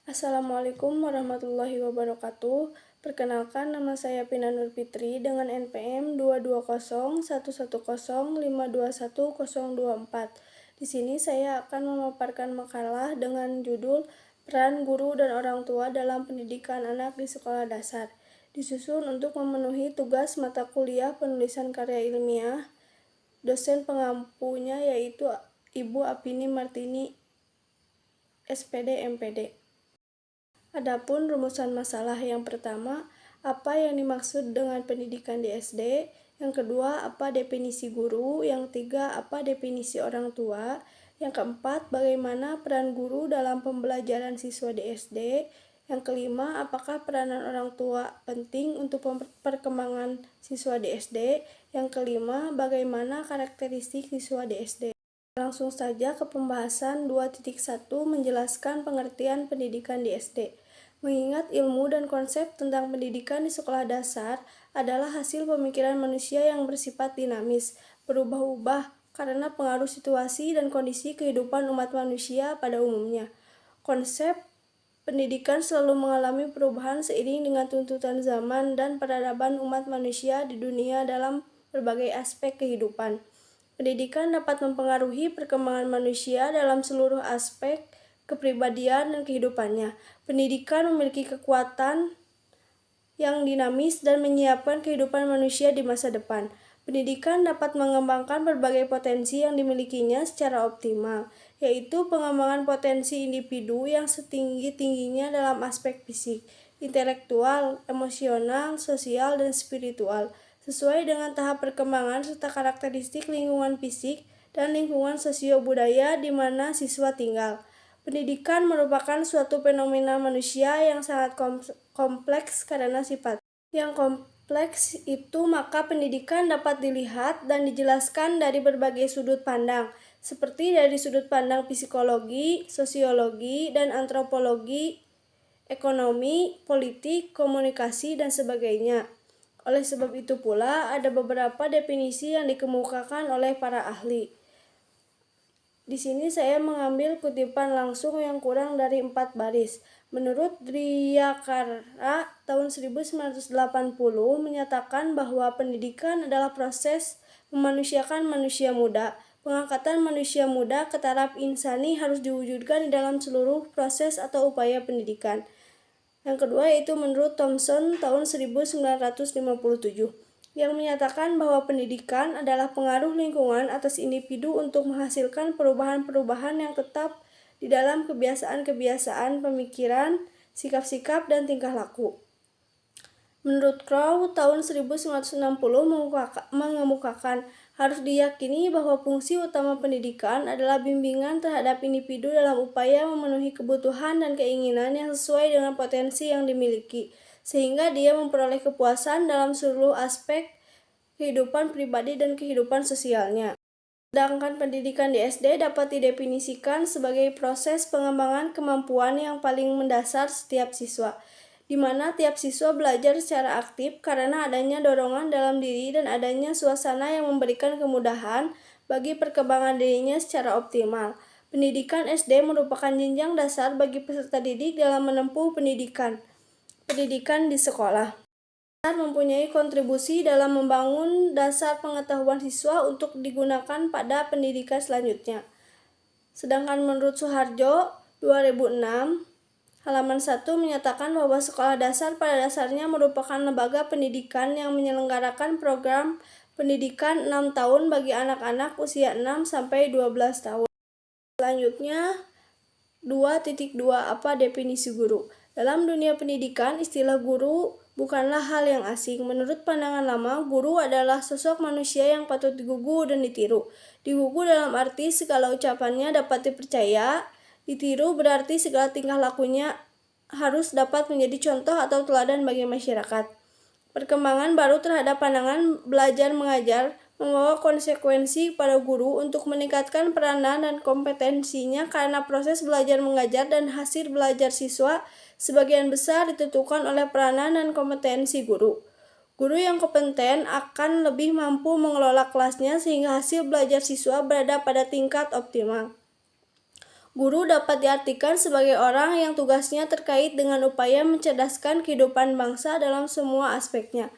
Assalamualaikum warahmatullahi wabarakatuh. Perkenalkan, nama saya Pina Nur Fitri dengan NPM 22011052104. Di sini saya akan memaparkan makalah dengan judul Peran Guru dan Orang Tua dalam Pendidikan Anak di Sekolah Dasar. Disusun untuk memenuhi tugas mata kuliah penulisan karya ilmiah. Dosen pengampunya yaitu Ibu Apini Martini, SPD MPD. Adapun rumusan masalah yang pertama, apa yang dimaksud dengan pendidikan di SD? Yang kedua, apa definisi guru? Yang ketiga, apa definisi orang tua? Yang keempat, bagaimana peran guru dalam pembelajaran siswa di SD? Yang kelima, apakah peranan orang tua penting untuk perkembangan siswa di SD? Yang kelima, bagaimana karakteristik siswa di SD? Langsung saja ke pembahasan 2.1 menjelaskan pengertian pendidikan di SD. Mengingat ilmu dan konsep tentang pendidikan di sekolah dasar adalah hasil pemikiran manusia yang bersifat dinamis, berubah-ubah karena pengaruh situasi dan kondisi kehidupan umat manusia pada umumnya. Konsep pendidikan selalu mengalami perubahan seiring dengan tuntutan zaman dan peradaban umat manusia di dunia dalam berbagai aspek kehidupan. Pendidikan dapat mempengaruhi perkembangan manusia dalam seluruh aspek kepribadian dan kehidupannya. Pendidikan memiliki kekuatan yang dinamis dan menyiapkan kehidupan manusia di masa depan. Pendidikan dapat mengembangkan berbagai potensi yang dimilikinya secara optimal, yaitu pengembangan potensi individu yang setinggi-tingginya dalam aspek fisik, intelektual, emosional, sosial, dan spiritual, sesuai dengan tahap perkembangan serta karakteristik lingkungan fisik dan lingkungan sosio-budaya di mana siswa tinggal. Pendidikan merupakan suatu fenomena manusia yang sangat kompleks karena sifat yang kompleks itu, maka pendidikan dapat dilihat dan dijelaskan dari berbagai sudut pandang, seperti dari sudut pandang psikologi, sosiologi, dan antropologi, ekonomi, politik, komunikasi, dan sebagainya. Oleh sebab itu pula, ada beberapa definisi yang dikemukakan oleh para ahli. Di sini saya mengambil kutipan langsung yang kurang dari 4 baris. Menurut Driyakara tahun 1980 menyatakan bahwa pendidikan adalah proses memanusiakan manusia muda. Pengangkatan manusia muda ke taraf insani harus diwujudkan di dalam seluruh proses atau upaya pendidikan. Yang kedua yaitu menurut Thomson tahun 1957. Yang menyatakan bahwa pendidikan adalah pengaruh lingkungan atas individu untuk menghasilkan perubahan-perubahan yang tetap di dalam kebiasaan-kebiasaan pemikiran, sikap-sikap, dan tingkah laku. Menurut Crow tahun 1960 mengemukakan harus diyakini bahwa fungsi utama pendidikan adalah bimbingan terhadap individu dalam upaya memenuhi kebutuhan dan keinginan yang sesuai dengan potensi yang dimiliki, sehingga dia memperoleh kepuasan dalam seluruh aspek kehidupan pribadi dan kehidupan sosialnya. Sedangkan pendidikan di SD dapat didefinisikan sebagai proses pengembangan kemampuan yang paling mendasar setiap siswa, di mana tiap siswa belajar secara aktif karena adanya dorongan dalam diri dan adanya suasana yang memberikan kemudahan bagi perkembangan dirinya secara optimal. Pendidikan SD merupakan jenjang dasar bagi peserta didik dalam menempuh pendidikan di sekolah. Mempunyai kontribusi dalam membangun dasar pengetahuan siswa untuk digunakan pada pendidikan selanjutnya. Sedangkan menurut Suharjo 2006 halaman 1 menyatakan bahwa sekolah dasar pada dasarnya merupakan lembaga pendidikan yang menyelenggarakan program pendidikan 6 tahun bagi anak-anak usia 6 sampai 12 tahun. Selanjutnya 2.2 Apa definisi guru? Dalam dunia pendidikan, istilah guru bukanlah hal yang asing. Menurut pandangan lama, guru adalah sosok manusia yang patut digugu dan ditiru. Digugu dalam arti segala ucapannya dapat dipercaya, ditiru berarti segala tingkah lakunya harus dapat menjadi contoh atau teladan bagi masyarakat. Perkembangan baru terhadap pandangan belajar mengajar membawa konsekuensi pada guru untuk meningkatkan peranan dan kompetensinya karena proses belajar mengajar dan hasil belajar siswa sebagian besar ditentukan oleh peranan dan kompetensi guru. Guru yang kompeten akan lebih mampu mengelola kelasnya sehingga hasil belajar siswa berada pada tingkat optimal. Guru dapat diartikan sebagai orang yang tugasnya terkait dengan upaya mencerdaskan kehidupan bangsa dalam semua aspeknya,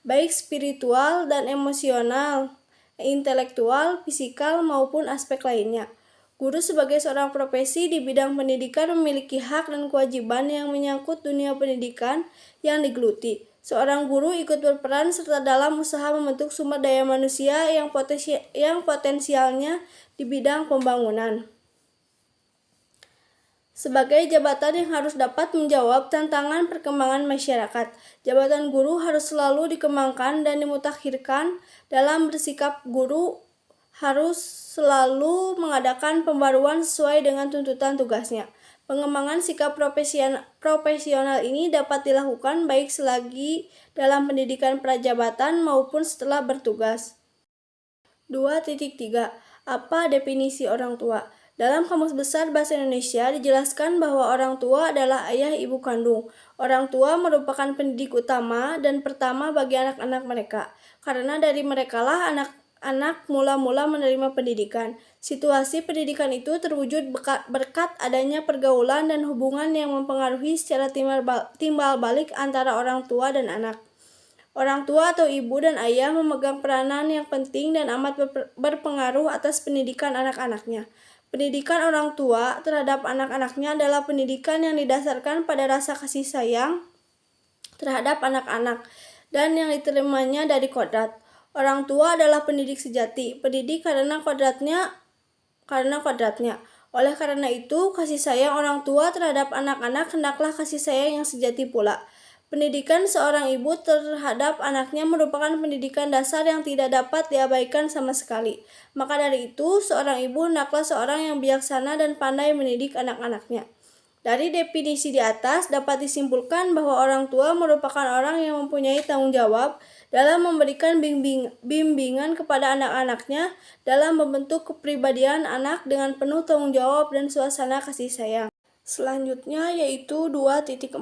baik spiritual dan emosional, intelektual, fisikal, maupun aspek lainnya. Guru sebagai seorang profesi di bidang pendidikan memiliki hak dan kewajiban yang menyangkut dunia pendidikan yang digeluti. Seorang guru ikut berperan serta dalam usaha membentuk sumber daya manusia yang potensialnya di bidang pembangunan. Sebagai jabatan yang harus dapat menjawab tantangan perkembangan masyarakat, jabatan guru harus selalu dikembangkan dan dimutakhirkan. Dalam bersikap, guru harus selalu mengadakan pembaruan sesuai dengan tuntutan tugasnya. Pengembangan sikap profesional ini dapat dilakukan baik selagi dalam pendidikan prajabatan maupun setelah bertugas. 2.3. Apa definisi orang tua? Dalam Kamus Besar Bahasa Indonesia dijelaskan bahwa orang tua adalah ayah ibu kandung. Orang tua merupakan pendidik utama dan pertama bagi anak-anak mereka, karena dari merekalah anak-anak mula-mula menerima pendidikan. Situasi pendidikan itu terwujud berkat adanya pergaulan dan hubungan yang mempengaruhi secara timbal balik antara orang tua dan anak. Orang tua atau ibu dan ayah memegang peranan yang penting dan amat berpengaruh atas pendidikan anak-anaknya. Pendidikan orang tua terhadap anak-anaknya adalah pendidikan yang didasarkan pada rasa kasih sayang terhadap anak-anak dan yang diterimanya dari kodrat. Orang tua adalah pendidik sejati, pendidik karena kodratnya. Oleh karena itu, kasih sayang orang tua terhadap anak-anak hendaklah kasih sayang yang sejati pula. Pendidikan seorang ibu terhadap anaknya merupakan pendidikan dasar yang tidak dapat diabaikan sama sekali. Maka dari itu, seorang ibu hendaklah seorang yang bijaksana dan pandai mendidik anak-anaknya. Dari definisi di atas dapat disimpulkan bahwa orang tua merupakan orang yang mempunyai tanggung jawab dalam memberikan bimbingan kepada anak-anaknya dalam membentuk kepribadian anak dengan penuh tanggung jawab dan suasana kasih sayang. Selanjutnya yaitu 2.4.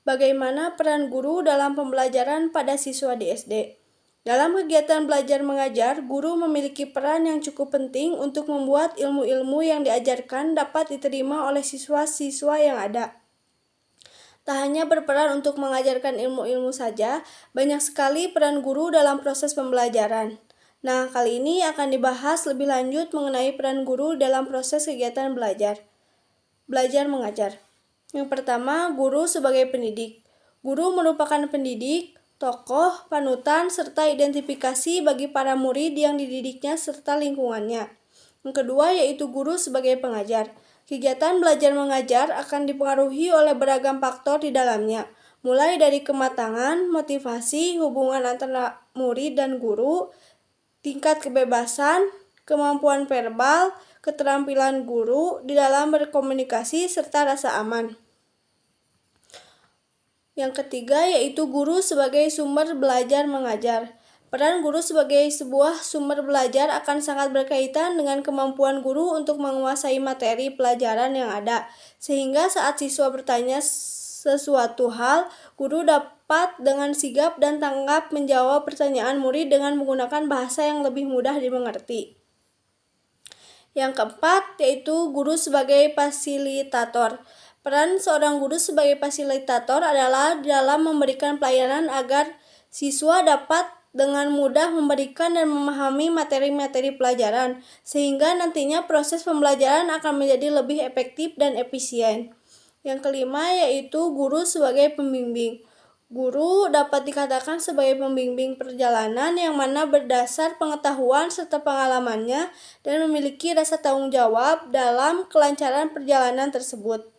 Bagaimana peran guru dalam pembelajaran pada siswa di SD? Dalam kegiatan belajar mengajar, guru memiliki peran yang cukup penting untuk membuat ilmu-ilmu yang diajarkan dapat diterima oleh siswa-siswa yang ada. Tak hanya berperan untuk mengajarkan ilmu-ilmu saja, banyak sekali peran guru dalam proses pembelajaran. Nah, kali ini akan dibahas lebih lanjut mengenai peran guru dalam proses kegiatan belajar mengajar. Yang pertama, guru sebagai pendidik. Guru merupakan pendidik, tokoh, panutan, serta identifikasi bagi para murid yang dididiknya serta lingkungannya. Yang kedua yaitu guru sebagai pengajar. Kegiatan belajar mengajar akan dipengaruhi oleh beragam faktor di dalamnya, mulai dari kematangan, motivasi, hubungan antara murid dan guru, tingkat kebebasan, kemampuan verbal, keterampilan guru di dalam berkomunikasi, serta rasa aman. Yang ketiga yaitu guru sebagai sumber belajar mengajar. Peran guru sebagai sebuah sumber belajar akan sangat berkaitan dengan kemampuan guru untuk menguasai materi pelajaran yang ada, sehingga saat siswa bertanya sesuatu hal, guru dapat dengan sigap dan tanggap menjawab pertanyaan murid dengan menggunakan bahasa yang lebih mudah dimengerti. Yang keempat yaitu guru sebagai fasilitator. Peran seorang guru sebagai fasilitator adalah dalam memberikan pelayanan agar siswa dapat dengan mudah memberikan dan memahami materi-materi pelajaran, sehingga nantinya proses pembelajaran akan menjadi lebih efektif dan efisien. Yang kelima yaitu guru sebagai pembimbing. Guru dapat dikatakan sebagai pembimbing perjalanan yang mana berdasar pengetahuan serta pengalamannya dan memiliki rasa tanggung jawab dalam kelancaran perjalanan tersebut.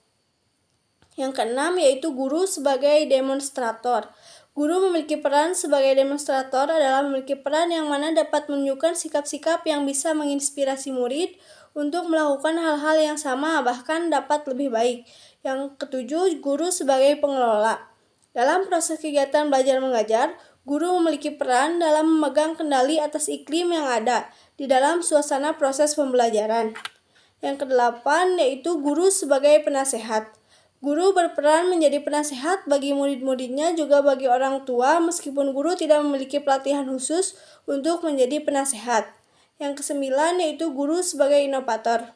Yang keenam yaitu guru sebagai demonstrator. Guru memiliki peran sebagai demonstrator adalah memiliki peran yang mana dapat menunjukkan sikap-sikap yang bisa menginspirasi murid untuk melakukan hal-hal yang sama bahkan dapat lebih baik. Yang ketujuh, guru sebagai pengelola. Dalam proses kegiatan belajar mengajar, guru memiliki peran dalam memegang kendali atas iklim yang ada di dalam suasana proses pembelajaran. Yang kedelapan yaitu guru sebagai penasehat. Guru berperan menjadi penasehat bagi murid-muridnya juga bagi orang tua meskipun guru tidak memiliki pelatihan khusus untuk menjadi penasehat. Yang kesembilan yaitu guru sebagai inovator.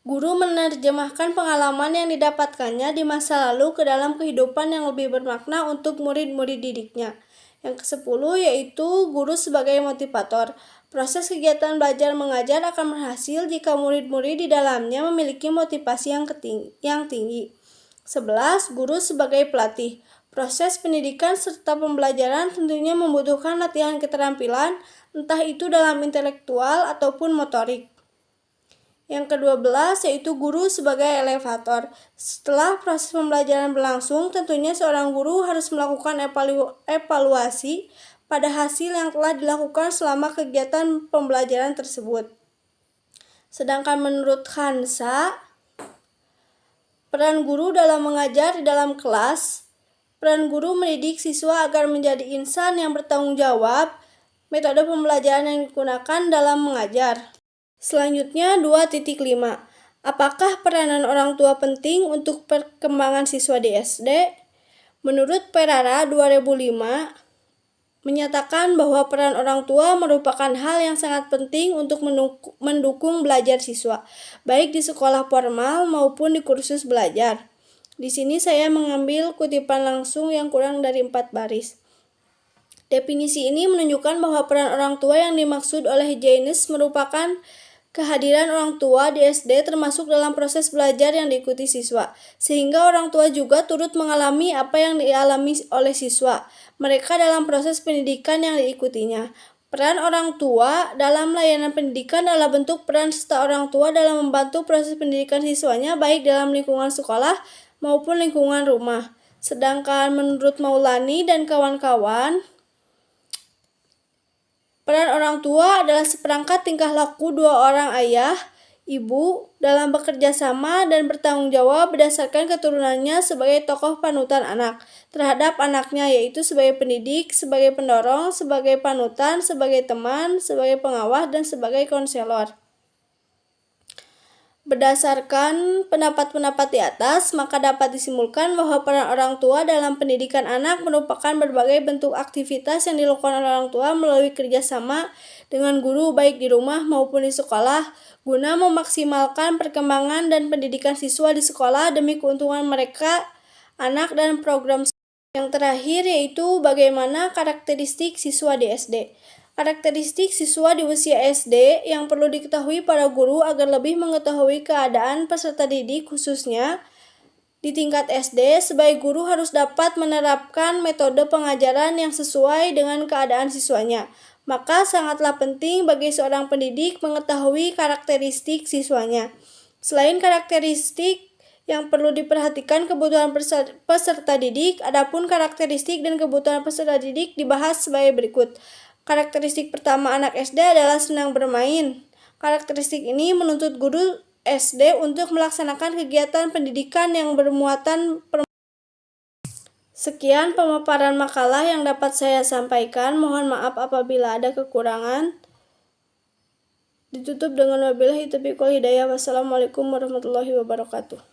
Guru menerjemahkan pengalaman yang didapatkannya di masa lalu ke dalam kehidupan yang lebih bermakna untuk murid-murid didiknya. Yang ke-10 yaitu guru sebagai motivator. Proses kegiatan belajar mengajar akan berhasil jika murid-murid di dalamnya memiliki motivasi yang tinggi. 11. Guru sebagai pelatih. Proses pendidikan serta pembelajaran tentunya membutuhkan latihan keterampilan, entah itu dalam intelektual ataupun motorik. Yang ke-12 yaitu guru sebagai elevator. Setelah proses pembelajaran berlangsung, tentunya seorang guru harus melakukan evaluasi pada hasil yang telah dilakukan selama kegiatan pembelajaran tersebut. Sedangkan menurut Hansa, peran guru dalam mengajar di dalam kelas, peran guru mendidik siswa agar menjadi insan yang bertanggung jawab, metode pembelajaran yang digunakan dalam mengajar. Selanjutnya 2.5. Apakah peranan orang tua penting untuk perkembangan siswa di SD? Menurut Perara 2005 menyatakan bahwa peran orang tua merupakan hal yang sangat penting untuk mendukung belajar siswa, baik di sekolah formal maupun di kursus belajar. Di sini saya mengambil kutipan langsung yang kurang dari 4 baris. Definisi ini menunjukkan bahwa peran orang tua yang dimaksud oleh Jaynes merupakan kehadiran orang tua di SD termasuk dalam proses belajar yang diikuti siswa, sehingga orang tua juga turut mengalami apa yang dialami oleh siswa mereka dalam proses pendidikan yang diikutinya. Peran orang tua dalam layanan pendidikan adalah bentuk peran serta orang tua dalam membantu proses pendidikan siswanya baik dalam lingkungan sekolah maupun lingkungan rumah. Sedangkan menurut Maulani dan kawan-kawan, peran orang tua adalah seperangkat tingkah laku dua orang ayah, ibu dalam bekerja sama dan bertanggung jawab berdasarkan keturunannya sebagai tokoh panutan anak terhadap anaknya, yaitu sebagai pendidik, sebagai pendorong, sebagai panutan, sebagai teman, sebagai pengawas, dan sebagai konselor. Berdasarkan pendapat-pendapat di atas, maka dapat disimpulkan bahwa peran orang tua dalam pendidikan anak merupakan berbagai bentuk aktivitas yang dilakukan oleh orang tua melalui kerjasama dengan guru baik di rumah maupun di sekolah, guna memaksimalkan perkembangan dan pendidikan siswa di sekolah demi keuntungan mereka, anak, dan program. Yang terakhir yaitu bagaimana karakteristik siswa di SD. Karakteristik siswa di usia SD yang perlu diketahui para guru agar lebih mengetahui keadaan peserta didik khususnya di tingkat SD, sebagai guru harus dapat menerapkan metode pengajaran yang sesuai dengan keadaan siswanya. Maka sangatlah penting bagi seorang pendidik mengetahui karakteristik siswanya. Selain karakteristik yang perlu diperhatikan kebutuhan peserta didik, adapun karakteristik dan kebutuhan peserta didik dibahas sebagai berikut. Karakteristik pertama anak SD adalah senang bermain. Karakteristik ini menuntut guru SD untuk melaksanakan kegiatan pendidikan yang bermuatan Sekian pemaparan makalah yang dapat saya sampaikan. Mohon maaf apabila ada kekurangan. Ditutup dengan wabillahi taufiq wal hidayah. Wassalamualaikum warahmatullahi wabarakatuh.